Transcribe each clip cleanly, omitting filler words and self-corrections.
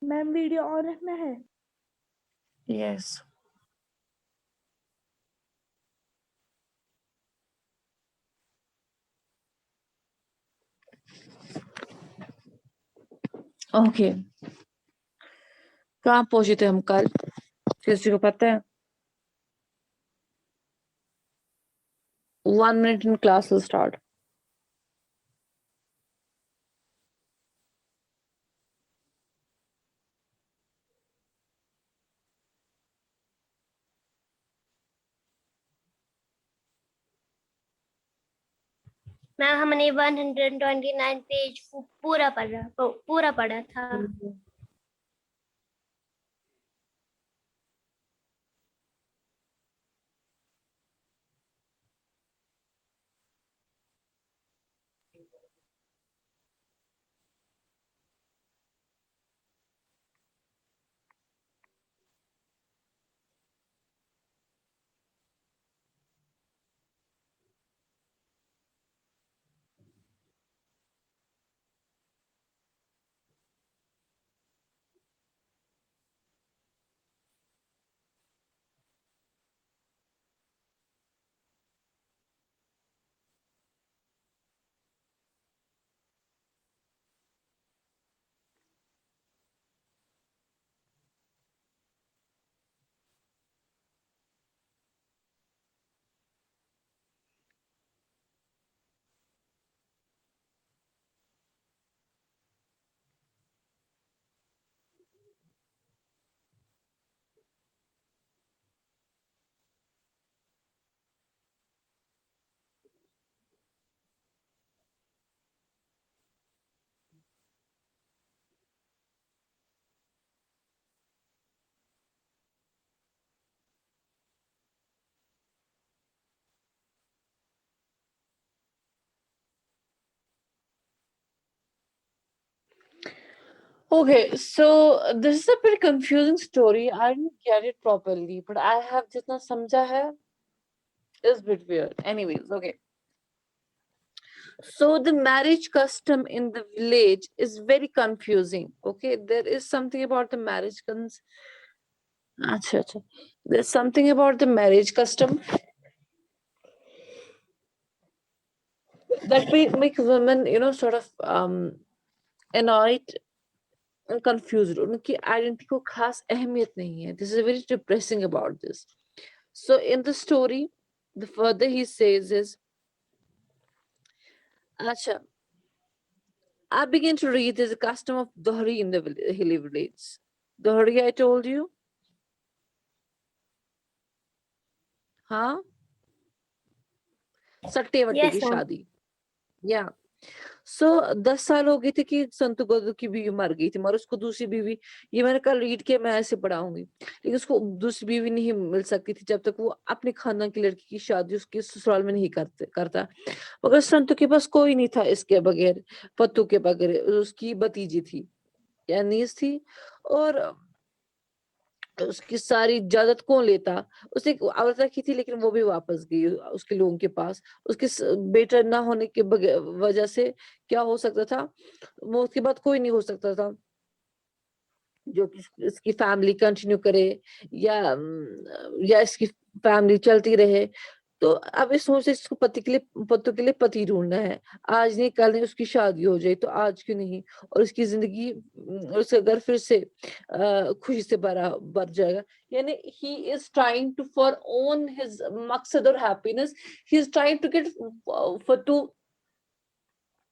Ma'am video on रखना है? Yes. Okay. कहाँ पहुंचे थे हम कल? किसी को पता है? 1 minute in class will start. Ma'am हमने 129 पेज पूरा पढ़ा था। Okay, so this is a pretty confusing story. I didn't get it properly, but I have जितना समझा है is a bit weird. Anyways, okay. So the marriage custom in the village is very confusing. Okay, there is something about the marriage Acha, acha. There's something about the marriage custom that make women, sort of annoyed and confused. उनकी identity को खास अहमियत नहीं है. This is very depressing about this. So in the story, the further he says is, Acha, I begin to read there's a custom of Dohri in the hilly village. Dohri, I told you? Huh? सट्टे वट्टे Yes, की ma'am. शादी. Yeah. सो 10 साल हो गए थे कि संतु गौतम की बीवी मर गई थी, मगर उसको दूसरी बीवी, ये मैंने कल रीड किया, मैं ऐसे पढ़ाऊंगी, लेकिन उसको दूसरी बीवी नहीं मिल सकती थी जब तक वो अपने खानदान की लड़की की शादी उसके ससुराल में नहीं करता। मगर संतु के पास कोई नहीं था इसके बगैर, पत्तू के बगैर। उसकी भतीजी थी या नीस थी, और उसकी सारी इजाजत कौन लेता? उसने एक औरत रखी थी, लेकिन वो भी वापस गई उसके लोगों के पास। उसके बेटा ना होने के वजह से क्या हो सकता था, वो उसके बाद कोई नहीं हो सकता था जो कि इसकी फैमिली कंटिन्यू करे, या इसकी फैमिली चलती रहे। तो अब ये सोच इसको पति के लिए पति ढूंढना है। आज नहीं कल नहीं उसकी शादी हो जाए तो आज क्यों नहीं, और उसकी जिंदगी उसका घर फिर से खुशी से भर जाएगा। यानी he is trying to for own his मकसद और happiness, he is trying to get for to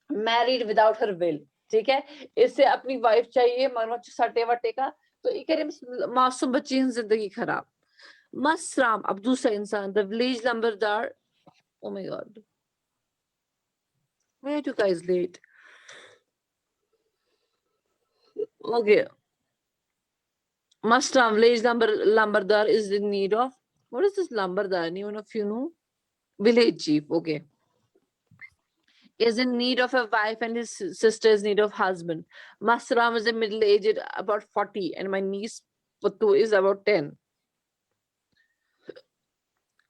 married without her will. ठीक है, इससे अपनी वाइफ चाहिए, मगर सटे वटे का, तो ये कह रहे मासूम बच्ची की जिंदगी खराब। मसराम अब दूसरा इंसान, द विलेज नंबरदार। Oh my god. Why are you guys late? Okay. Mastram, village Lambardar is in need of. What is this Lambardar? Anyone of you know? Village chief. Okay. Is in need of a wife and his sister is in need of husband. Mastram is a middle-aged, about 40, and my niece Puttu is about 10.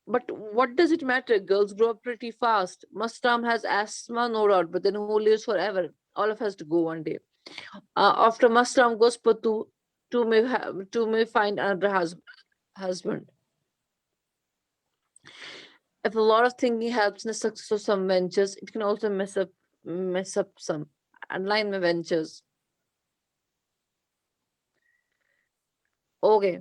But what does it matter? Girls grow up pretty fast. Mastram has asthma, no doubt, but then who lives forever? All of us to go one day. After Masram goes, Patu to may find another husband. If a lot of thinking helps in the success of some ventures, it can also mess up some underlying ventures. Okay.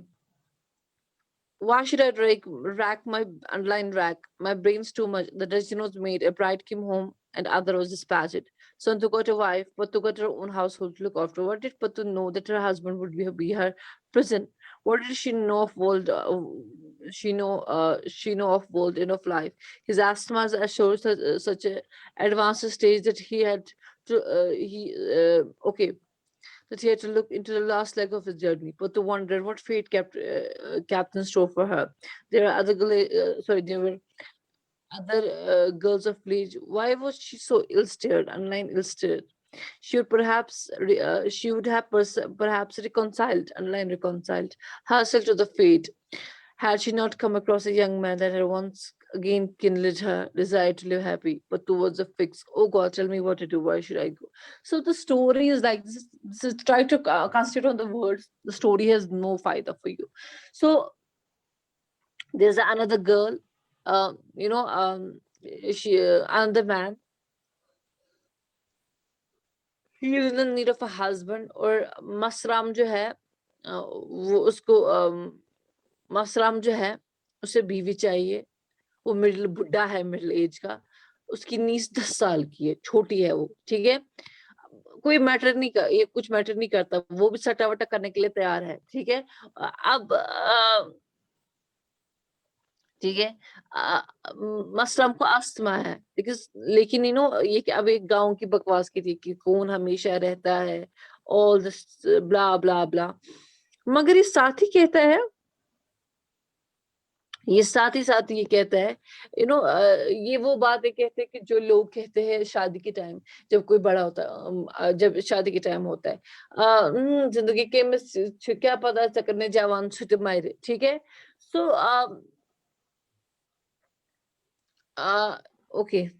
Why should I rack my underline rack? My brain's too much. The decision was made. A bride came home and other was dispatched. Santu got a wife, Patu got her own household to look after. What did Patu know that her husband would be her prison? What did she know of world? She know of world and of life. His asthma assured such a advanced stage that he had to okay, that he had to look into the last leg of his journey, but to wonder what fate kept in store for her. There are there were other girls of village. Why was she so ill-steered, ill-steered? She would have perhaps reconciled herself to the fate had she not come across a young man that had once again kindled her desire to live happy, but towards a fix. Oh God, tell me what to do. Where should I go? So the story is like this is try to concentrate on the words. The story has no faida for you. So there's another girl, uh, you know, she another man. He is in the need of a husband और मसराम जो है वो उसको मसराम जो है उसे बीवी चाहिए वो मिडिल बुढ़ा है मिडिल एज का उसकी नीस 10 साल की है छोटी है वो ठीक है कोई मैटर नहीं कर ये कुछ मैटर नहीं करता वो भी सटा वटा करने के लिए तैयार है ठीक है अब ठीक है मसलम को अस्थमा है बिकॉज लेकिन ये कि अब एक गांव की बकवास की थी कि कौन हमेशा रहता है ऑल दिस ब्ला ब्ला ब्ला मगर ये साथ ही साथ ये कहता है ये वो बात है कहते हैं कि जो लोग कहते हैं शादी के टाइम जब कोई बड़ा होता है जब शादी के टाइम होता है जिंदगी के में क्या पता चकरने जवान छुट मारे ठीक है सो okay.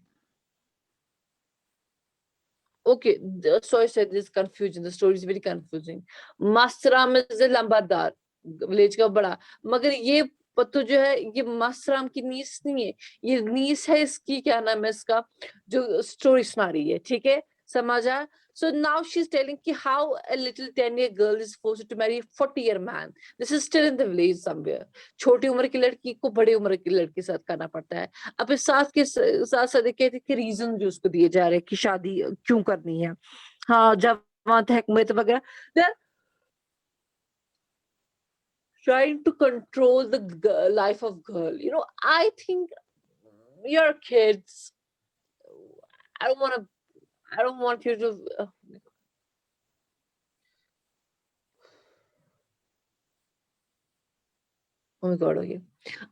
Okay. Sorry, said this confusion. The story is very confusing. Masram is a लंबादार विलेज का बड़ा मगर ये पत्तू जो है ये मास्टराम की नीस नहीं है ये नीस है इसकी क्या नाम है इसका जो स्टोरी सुना रही है ठीक है समझा so now she's telling कि how a little 10-year girl is forced to marry a 40-year man this is still in the village somewhere छोटी उम्र की लड़की को बड़ी उम्र की लड़के के साथ करना पड़ता है अब इस साथ के साथ साथ कहते कि रीजन जो उसको दिए जा रहे हैं कि शादी क्यों करनी है हाँ जवान तहकमत वगैरह they're trying to control the life of girl I think your kids I don't want to I don't want you to oh my god okay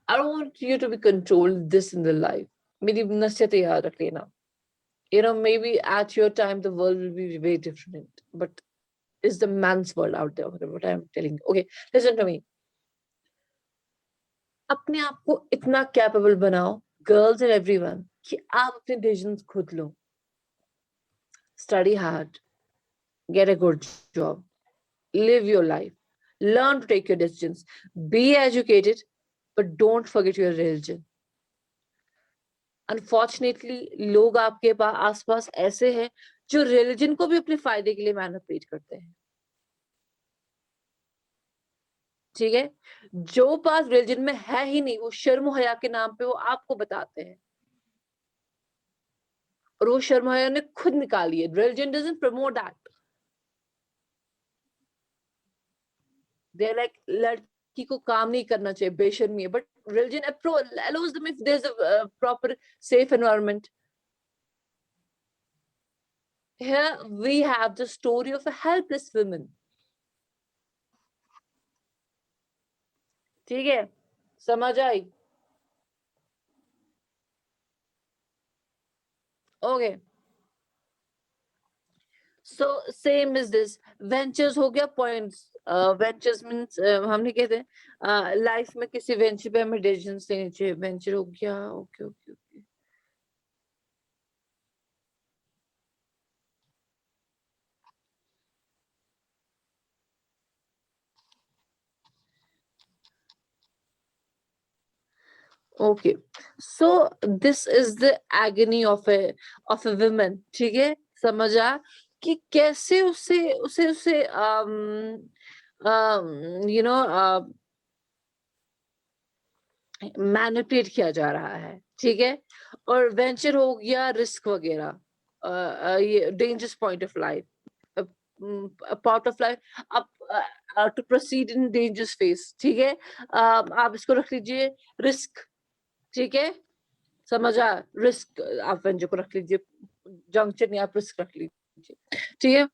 I don't want you to be controlled this in the life मेरी नसीहत याद रख लेना maybe at your time the world will be very different but it's the man's world out there what I'm telling you okay listen to me अपने आप को इतना capable बनाओ गर्ल्स एंड एवरीवन कि आप अपने डिसीजंस खुद लो study hard get a good job live your life learn to take your decisions be educated but don't forget your religion unfortunately लोग आपके पास आसपास ऐसे हैं जो रिलीजन को भी अपने फायदे के लिए मैनिपुलेट करते हैं ठीक है जो पास रिलीजन में है ही नहीं वो शर्म हया के नाम पे वो आपको बताते हैं और वो शर्म हया ने खुद निकाली है religion doesn't promote that they like लड़की को काम नहीं करना चाहिए बेशर्मी है but religion allows them if there's a proper safe environment here we have the story of a helpless woman ठीक है समझ आई okay so same is this ventures हो गया points ventures means हमने कहते हैं लाइफ में किसी वेंचर पे हमें डिसीजंस लेने चाहिए वेंचर हो गया okay okay okay okay, so this is the agony of a woman, ठीक है? समझा कि कैसे उसे यू नो मैनिपुलेट किया जा रहा है, ठीक है? और वेंचर हो गया रिस्क वगैरह, ये dangerous point of life, part of life, अब to proceed in dangerous phase, ठीक है? आप इसको रख लीजिए रिस्क, ठीक है? समझा? रिस्क, आप वेंचर को रख लीजिए, जंक्शन या आप रिस्क रख लीजिए, ठीक है?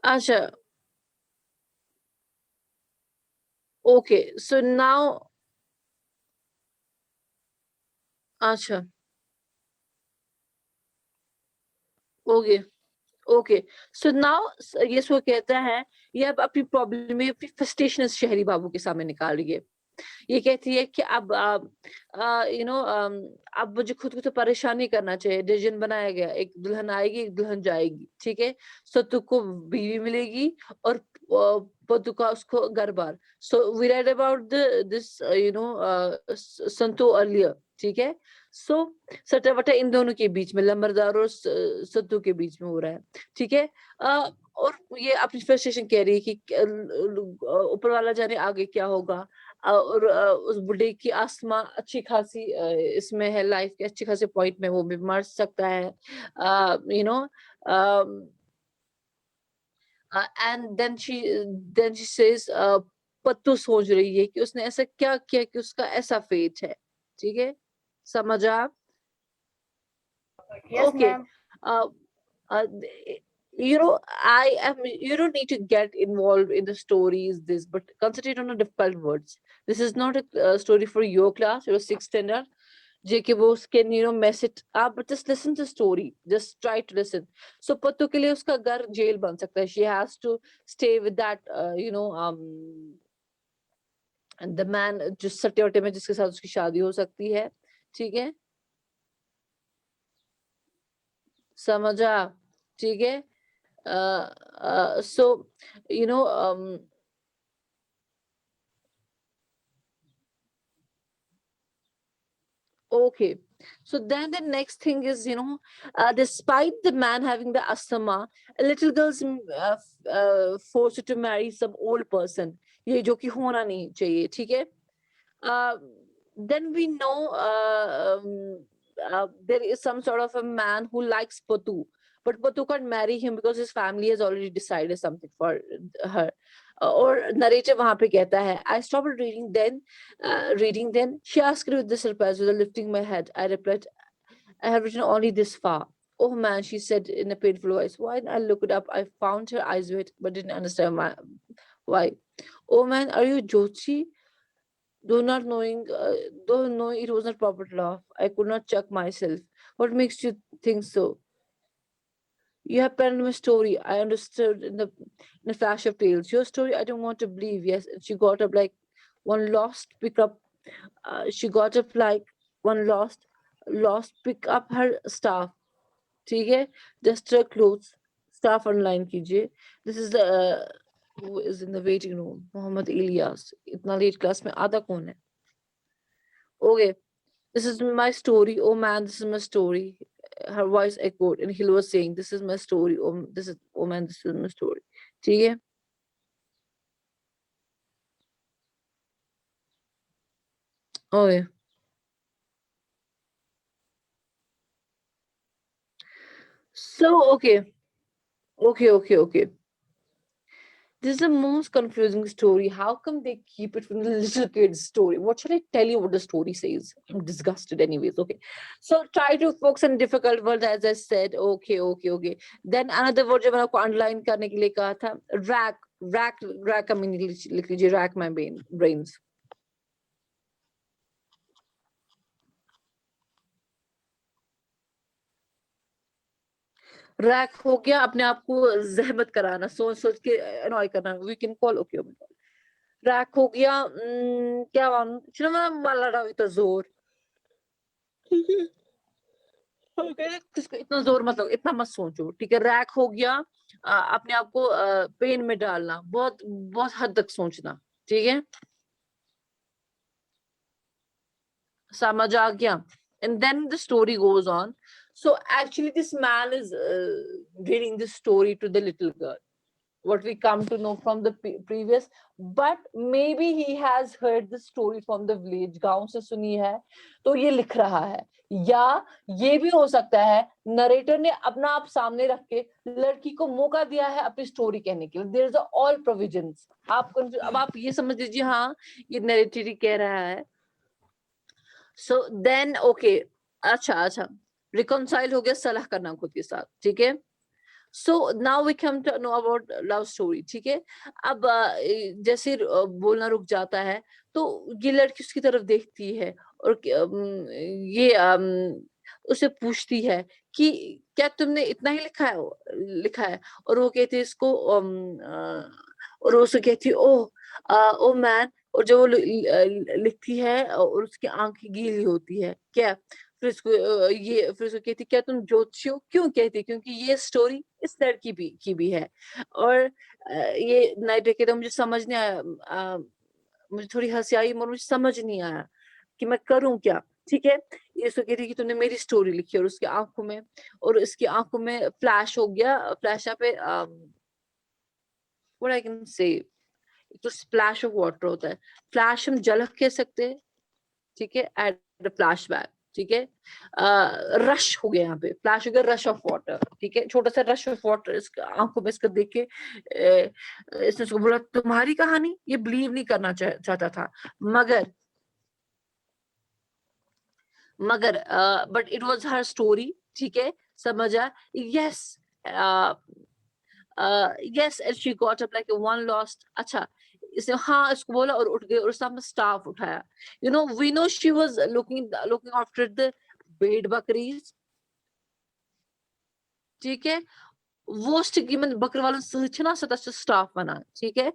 अच्छा, ओके, सो नाउ अच्छा, ओके। ओके, सो नाउ ये सो कहता है, ये अब अपनी प्रॉब्लम में अपनी फ्रस्ट्रेशन शहरी बाबू के सामने निकाल रही है। ये कहती है कि अब अब मुझे खुद को तो परेशान नहीं करना चाहिए, डिसीजन बनाया गया, एक दुल्हन आएगी, एक दुल्हन जाएगी, ठीक है? सो तुमको बीवी मिलेगी और पतु का उसको घर बार। So we read about this Santo earlier, ठीक है? सो सटा-वटा इन दोनों के बीच में, लंबरदार और सत्तू के बीच में हो रहा है, ठीक है? और ये अपनी फ्रस्ट्रेशन कह रही है कि ऊपर वाला जाने आगे क्या होगा। और उस बुड्ढे की आस्मा अच्छी खासी इसमें है, लाइफ के अच्छे खासे पॉइंट में वो भी मर सकता है। You know and then she says, Pattu सोच रही है कि उसने ऐसा क्या किया कि उसका ऐसा फेट है, ठीक है? समझ आप? Yes, Okay. ma'am. Uh, I am. You don't need to get involved in the stories. This, but concentrate on the difficult words. This is not a story for your class. Your sixth standard. JK Bose can mess it up, but just listen to the story. Just try to listen. So पत्तू के लिए उसका घर jail बन सकता है. She has to stay with that. And the man जिस सट्टे वट्टे में जिसके साथ उसकी शादी हो सकती है, ठीक है? समझा? ठीक है? So you know okay, so then the next thing is, despite the man having the asthma, a little girl's forced to marry some old person, ये जो कि होना नहीं चाहिए, ठीक है? uh, then we know there is some sort of a man who likes Patu, but Patu can't marry him because his family has already decided something for her. और narrator वहां पे कहता है, I stopped reading then. She asked with the surprise, without lifting my head. I replied, I have written only this far. Oh man, she said in a painful voice. Why didn't I look it up? I found her eyes wet, but didn't understand why. Oh man, are you Jyotishi? Though not knowing, though knowing it was not proper laugh, I could not check myself. What makes you think so? You have penned my story. I understood in a flash of tales. Your story, I don't want to believe. Yes, and she got up like one lost pickup. She got up like one lost pick up her staff. ठीक है? Just her clothes. Staff online कीजिए. This is the who is in the waiting room. Mohammad Ilyas. इतना late class में आता कौन है? Okay. This is my story. Oh man, this is my story. Her voice echoed, and Hill was saying, "This is my story. Oh man, this is my story." ठीक है? Okay. So okay. This is the most confusing story. How come they keep it from the little kid's story? What should I tell you what the story says? I'm disgusted anyways. Okay. So try to focus on difficult words as I said. Okay. Then another word जो मैंने आपको underline करने के लिए कहा था, rack का meaning लिख लीजिए, rack my brains. रैक हो गया अपने आप को ज़हमत कराना, सोच के अनॉय करना, वी कैन कॉल ओके रैक हो गया, क्या मानूं şuna माला इतना जोर, ठीक है? ओके, किसको इतना जोर मत लगाओ, इतना मत सोचो, ठीक है? रैक हो गया अपने आप को पेन में डालना, बहुत बहुत हद तक सोचना, ठीक है? समझ आ गया? And then the story goes on. So actually this man is reading this story to the little girl, what we come to know from the previous, but maybe he has heard the story from the village, गांव से सुनी है तो ये लिख रहा है, या ये भी हो सकता है नरेटर ने अपना आप सामने रख के लड़की को मौका दिया है अपनी स्टोरी कहने के लिए. There is all provisions. आप अब आप ये समझ लीजिए, हाँ ये नरेटर ही कह रहा है. सो देन ओके, अच्छा रिकॉन्साइल हो गया, सलाह करना खुद के साथ, ठीक है. So now we come to know about love story, ठीक है. अब जैसे बोलना रुक जाता है तो ये लड़की उसकी तरफ देखती है और ये उसे पूछती है कि क्या तुमने इतना ही लिखा है. और वो कहती है इसको और वो उसे कहती है ओ मैन. और जब वो लिखती है और उसकी आंखें गीली होती है, क्या फिर उसको कहती क्या तुम ज्योतिषी हो. क्यों कहती, क्योंकि ये स्टोरी इस लड़की की भी है. और ये नाइट कहते मुझे समझ नहीं आया, मुझे थोड़ी हंसी आई और मुझे समझ नहीं आया कि मैं करूं क्या, ठीक है. ये उसको कहती कि तूने मेरी स्टोरी लिखी. और उसकी आंखों में फ्लैश हो गया. फ्लैश यहाँ पे व्हाट आई कैन से, एक तो स्प्लैश ऑफ वाटर होता है. फ्लैश हम झलक कह सकते हैं, ठीक है, एट द फ्लैशबैक, ठीक है. रश हो गया, यहाँ पे फ्लैश हो गया, रश ऑफ वाटर, ठीक है, छोटा सा रश ऑफ वाटर इसके आंखों में इसको देख के इसने उसको बोला तुम्हारी कहानी, ये बिलीव नहीं करना चाहता था, मगर but it was her story, ठीक है, समझा. Yes yes, and she got up like a one lost. अच्छा, इसने हाँ इसको बोला और उठ गई और उसने स्टाफ उठाया. We know she was looking after the paid bakeries, ठीक है. वो बकरे वालों से ना सदा स्टाफ बना, ठीक है.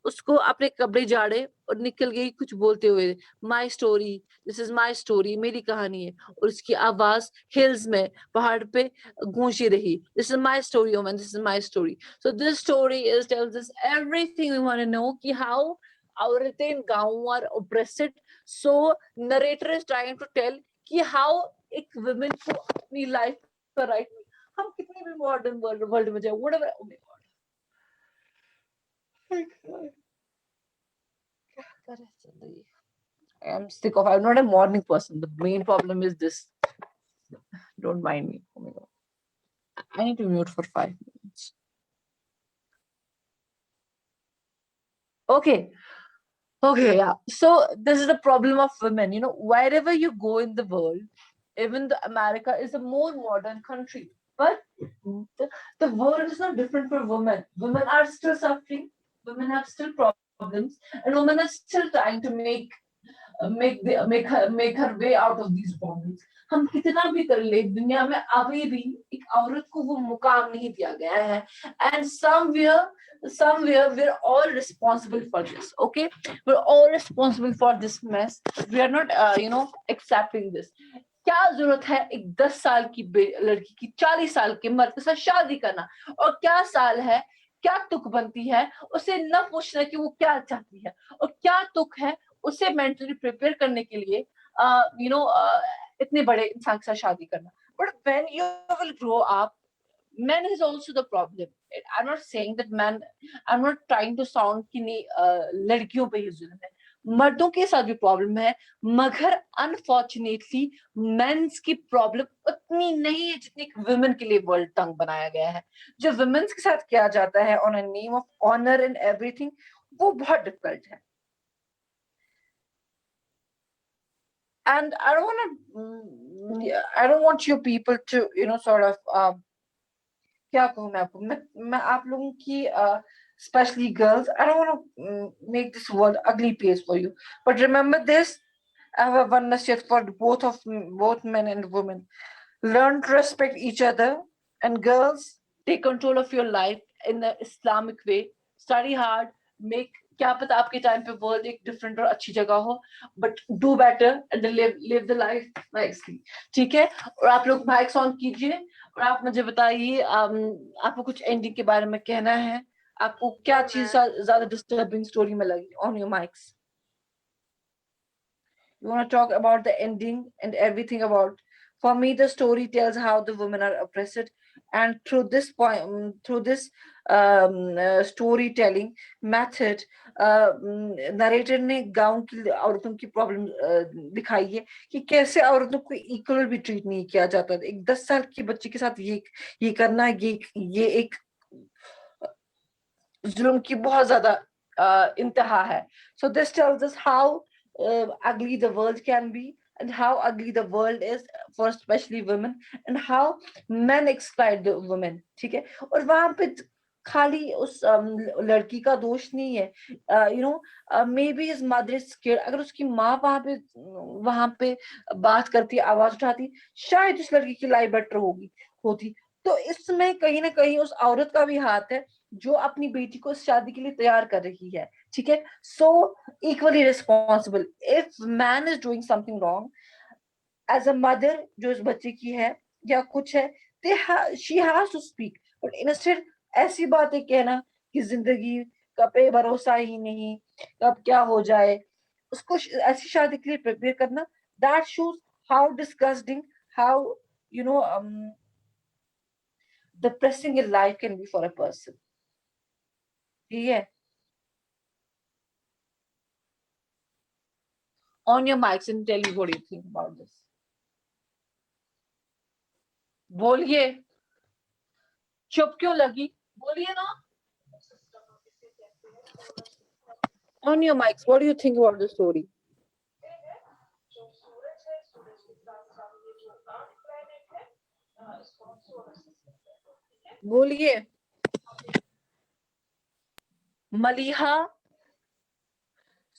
उसको अपने कपड़े झाड़े और निकल गई कुछ बोलते हुए, my story, this is my story, मेरी कहानी है. और उसकी आवाज हिल्स में, पहाड़ पे गूंजी रही, दिस इज माई स्टोरी ओमन, this is my story. So this story is tells us everything we want to know कि how औरतें गाँव are oppressed. So narrator is trying to tell कि how एक women को अपनी लाइफ का right, हम कितनी भी मॉडर्न वर्ल्ड में जाए, whatever. Oh my God. क्या करे जिंदगी. I'm sick of. I'm not a morning person. The main problem is this. Don't mind me. Oh my God. I need to mute for 5 minutes. Okay. Okay, yeah. So this is the problem of women. Wherever you go in the world, even America is a more modern country, but the world is not different for women. Women are still suffering. Women have still problems, and women are still trying to make her way out of these problems. हम कितना भी कर ले, दुनिया में अभी भी एक औरत को वो मुकाम नहीं दिया गया है. And somewhere we're all responsible for this. Okay, we're all responsible for this mess. We are not accepting this. क्या जरूरत है एक 10 साल की लड़की की 40 साल के मर्द के साथ शादी करना, और क्या साल है, क्या तुक बनती है उसे न पूछना कि वो क्या चाहती है, और क्या तुक है उसे मेंटली प्रिपेयर करने के लिए इतने बड़े इंसान के साथ शादी करना. But when you will grow up, men is also the problem. I'm not saying that man, I'm not trying to sound कि नहीं लड़कियों पे ही जुल्म है, मर्दों के साथ भी प्रॉब्लम है, मगर अनफॉर्चुनेटली मेंस की प्रॉब्लम उतनी नहीं है जितनी वुमेन के लिए वर्ल्ड तंग बनाया गया है. जो वुमेन्स के साथ किया जाता है on a name of honour and everything, वो बहुत डिफिकल्ट है. And I don't want you people to sort of क्या कहूँ मैं आपको, मैं आप लोगों की especially girls, I don't want to make this world ugly place for you, but remember this. I have one message for both men and women. Learn to respect each other, and girls, take control of your life in the Islamic way. Study hard, make, क्या पता आपके time पे world एक different और अच्छी जगह हो, but do better and live the life nicely, ठीक है. और आप लोग माइक्स ऑन कीजिए और आप मुझे बताइए आपको कुछ एंडिंग के बारे में कहना है. आपको क्या चीज ज्यादा डिस्टर्बिंग स्टोरी में लगी? On your mics. We want to talk about the ending and everything about. For me, the story tells how the women are oppressed, and through this point, through this storytelling method, narrator ने गांव की औरतों की problem दिखाई है कि कैसे औरतों को इक्वल भी ट्रीट नहीं किया जाता। एक 10 साल की बच्ची के साथ ये करना, ये एक जुल्म की बहुत ज्यादा इंतहा है। So this tells us how ugly the world can be, and how ugly the world is for especially women, and how men exploit the women, ठीक है। और वहां पे खाली उस लड़की का दोष नहीं है, you no, may be his mother is scared. अगर उसकी माँ वहां पे बात करती, आवाज उठाती, शायद उस लड़की की लाइफ बेटर होती। तो इसमें कहीं ना कहीं उस औरत का भी हाथ है जो अपनी बेटी को शादी के लिए तैयार कर रही है, ठीक है। So equally responsible, if man is doing something wrong, as a mother जो इस बच्चे की है या कुछ है, she has to speak. But instead ऐसी बातें कहना कि जिंदगी का पे भरोसा ही नहीं, कब क्या हो जाए, उसको ऐसी शादी के लिए प्रिपेयर करना, that shows how disgusting, how you know depressing a life can be for a person. Yeah. On your mics and tell me what you think about this. बोलिए, चुप क्यों लगी, बोलिए ना। On your mics, what do you think about the story? बोलिए। Maliha,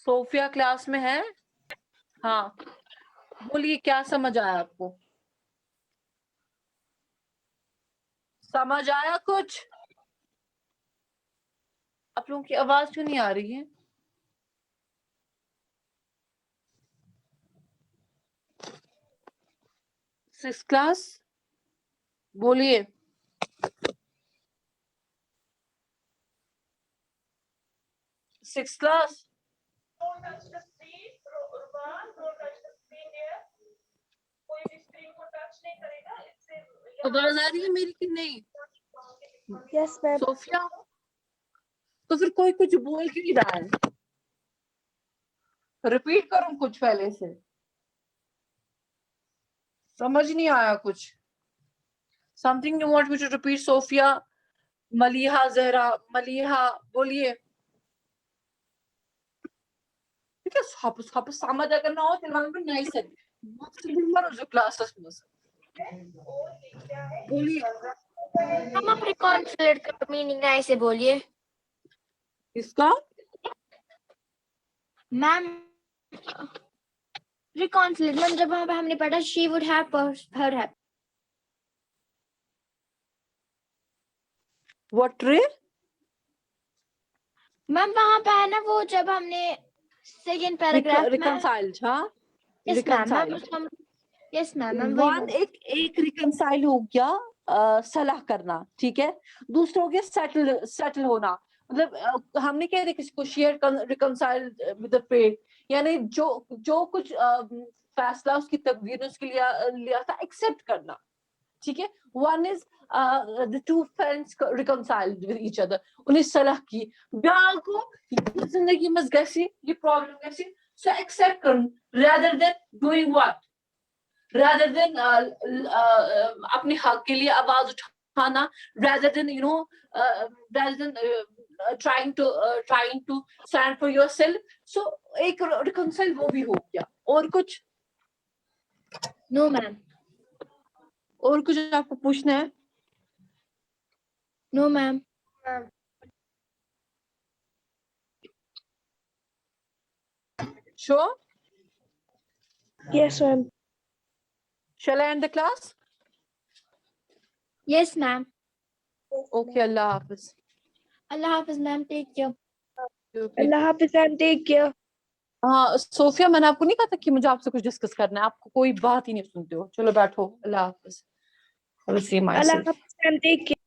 Sophia class में है? हाँ, बोलिए, क्या समझ आया आपको? समझ आया कुछ? आप लोगों की आवाज क्यों नहीं आ रही है? सिक्स क्लास, बोलिए। Six class, Don't touch the screen, Urban, don't touch the screen dear. कोई भी स्क्रीन को टच नहीं करेगा, इससे आवाज आ रही है मेरी कि नहीं? Yes ma'am. सोफिया, तो फिर कोई कुछ बोल क्यों नहीं रहा है? रिपीट करूं कुछ पहले से? समझ नहीं आया कुछ। Something you want me to repeat? Sofia, Maliha, Zahra, Maliha, बोलिए। ठीक है, आप समझ अगर ना हो तो मैं भी नहीं सकती, बहुत से नंबर जो क्लासेस में बोलिए। हम अपने कॉन्फ्लिक्ट का मीनिंग ऐसे बोलिए। इसका मैम रिकॉन्सिलेट, मैम जब वहां पे हमने पढ़ा she would have her have. What रे? मैम वहां पे है ना वो, जब हमने सेकंड पैराग्राफ में रिकंसाइल, हाँ, yes ma'am, reconcile. Yes ma'am, one एक रिकंसाइल हो गया, सलाह करना, ठीक है। दूसरा हो गया सेटल होना। मतलब हमने क्या देखा, किसी को share reconcile with the fate, यानी जो कुछ फैसला उसकी तकदीर ने उसके लिए लिया था, एक्सेप्ट करना, ठीक है। One is the two friends reconciled with each other, उन्हें सलाह की, ब्याह को जिंदगी में गैसी ये प्रॉब्लम गैसी, सो एक्सेप्ट कर, rather than doing what, rather than अपने हक के लिए आवाज उठाना, rather than rather than trying to stand for yourself, so एक reconcile वो भी हो गया। और कुछ? No ma'am. और कुछ आपको पूछना है? No ma'am. Sure? Yes ma'am. Shall I end the class? Yes ma'am. Okay, अल्लाह हाफिज। अल्लाह हाफिज मैम, टेक केयर। अल्लाह हाफिज मैम, टेक केयर। हाँ सोफिया, मैंने आपको नहीं कहा था कि मुझे आपसे कुछ डिस्कस करना है, आपको कोई बात ही नहीं सुनते हो। चलो बैठो, अल्लाह हाफिज। अल्लाह हाफिज मैम, टेक केयर।